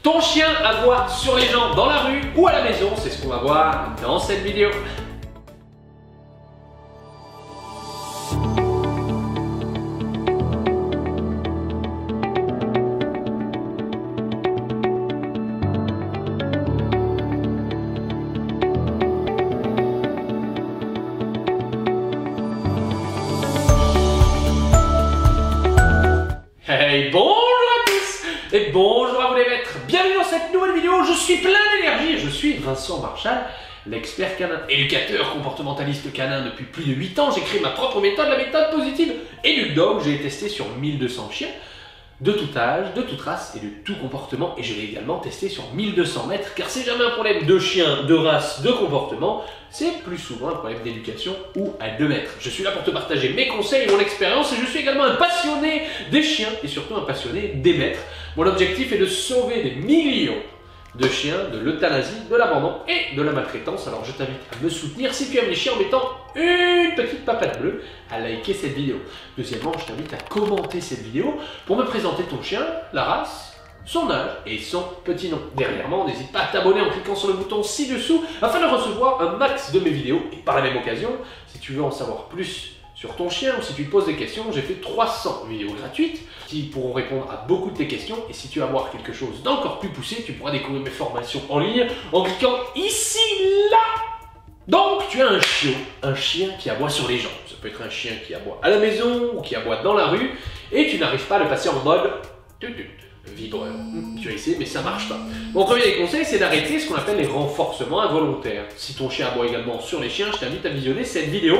Ton chien aboie sur les gens dans la rue ou à la maison, c'est ce qu'on va voir dans cette vidéo. Hey, bonjour à tous et bonjour à vous les maîtres. Bienvenue dans cette nouvelle vidéo. Je suis plein d'énergie. Je suis Vincent Marchal, l'expert canin, éducateur comportementaliste canin depuis plus de 8 ans. J'ai créé ma propre méthode, la méthode positive EducDog. J'ai testé sur 1200 chiens de tout âge, de toute race et de tout comportement. Et je l'ai également testé sur 1200 mètres, car c'est jamais un problème de chien, de race, de comportement. C'est plus souvent un problème d'éducation ou à 2 mètres. Je suis là pour te partager mes conseils et mon expérience, et je suis également un passionné des chiens et surtout un passionné des maîtres. Mon objectif est de sauver des millions de chiens de l'euthanasie, de l'abandon et de la maltraitance. Alors je t'invite à me soutenir si tu aimes les chiens en mettant une petite papate bleue, à liker cette vidéo. Deuxièmement, je t'invite à commenter cette vidéo pour me présenter ton chien, la race, son âge et son petit nom. Derrière moi, n'hésite pas à t'abonner en cliquant sur le bouton ci-dessous afin de recevoir un max de mes vidéos. Et par la même occasion, si tu veux en savoir plus sur ton chien ou si tu te poses des questions, j'ai fait 300 vidéos gratuites qui pourront répondre à beaucoup de tes questions. Et si tu veux avoir quelque chose d'encore plus poussé, tu pourras découvrir mes formations en ligne en cliquant ici, là. Donc tu as un chien qui aboie sur les gens. Ça peut être un chien qui aboie à la maison ou qui aboie dans la rue et tu n'arrives pas à le passer en mode vibreur. Tu as essayé mais ça marche pas. Mon premier des conseils, c'est d'arrêter ce qu'on appelle les renforcements involontaires. Si ton chien aboie également sur les chiens, je t'invite à visionner cette vidéo.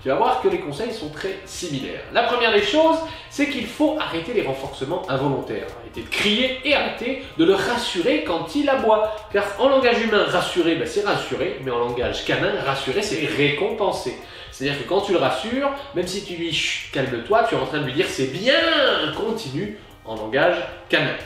Tu vas voir que les conseils sont très similaires. La première des choses, c'est qu'il faut arrêter les renforcements involontaires. Arrêter de crier et arrêter de le rassurer quand il aboie. Car en langage humain, rassurer, c'est rassurer, mais en langage canin, rassurer, c'est récompenser. C'est-à-dire que quand tu le rassures, même si tu lui chut, calme-toi, tu es en train de lui dire c'est bien, continue en langage canin.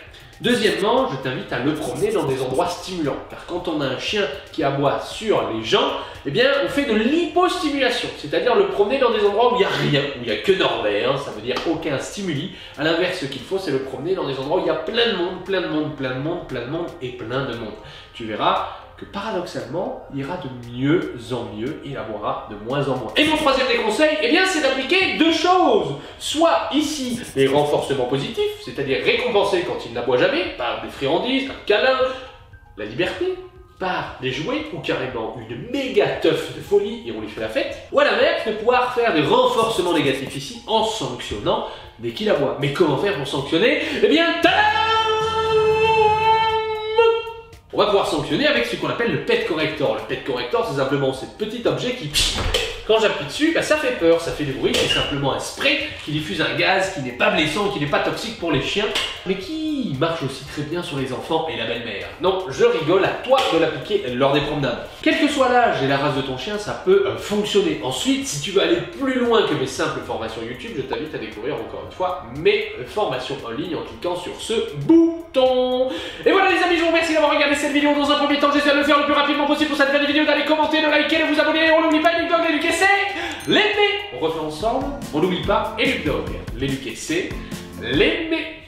Deuxièmement, je t'invite à le promener dans des endroits stimulants, car quand on a un chien qui aboie sur les gens, eh bien on fait de l'hypostimulation, c'est-à-dire le promener dans des endroits où il n'y a rien, où il n'y a que d'ordre, ça veut dire aucun stimuli. À l'inverse, ce qu'il faut, c'est le promener dans des endroits où il y a plein de monde, plein de monde, plein de monde, plein de monde et plein de monde. Tu verras que paradoxalement, il ira de mieux en mieux et il aboiera de moins en moins. Et mon troisième des conseils, eh bien, c'est d'appliquer deux choses. Soit ici, les renforcements positifs, c'est-à-dire récompenser quand il n'aboie jamais, par des friandises, un câlin, la liberté, par des jouets ou carrément une méga teuf de folie et on lui fait la fête. Ou à l'inverse, de pouvoir faire des renforcements négatifs ici en sanctionnant dès qu'il aboie. Mais comment faire pour sanctionner? Eh bien, on va pouvoir sanctionner avec ce qu'on appelle le pet corrector. Le pet corrector, c'est simplement ce petit objet qui, quand j'appuie dessus, ça fait peur, ça fait du bruit. C'est simplement un spray qui diffuse un gaz qui n'est pas blessant, qui n'est pas toxique pour les chiens, mais qui marche aussi très bien sur les enfants et la belle-mère. Non, je rigole, à toi de l'appliquer lors des promenades. Quel que soit l'âge et la race de ton chien, ça peut fonctionner. Ensuite, si tu veux aller plus loin que mes simples formations YouTube, je t'invite à découvrir encore une fois mes formations en ligne en cliquant sur ce bouton. Et voilà les amis, je vous remercie d'avoir regardé cette vidéo. Dans un premier temps, j'essaie de le faire le plus rapidement possible pour cette dernière vidéo, d'aller commenter, de liker, de vous abonner. On n'oublie pas EducDog, l'éduquer c'est l'aimer. On refait ensemble, on n'oublie pas EducDog, l'éduquer c'est l'aimer.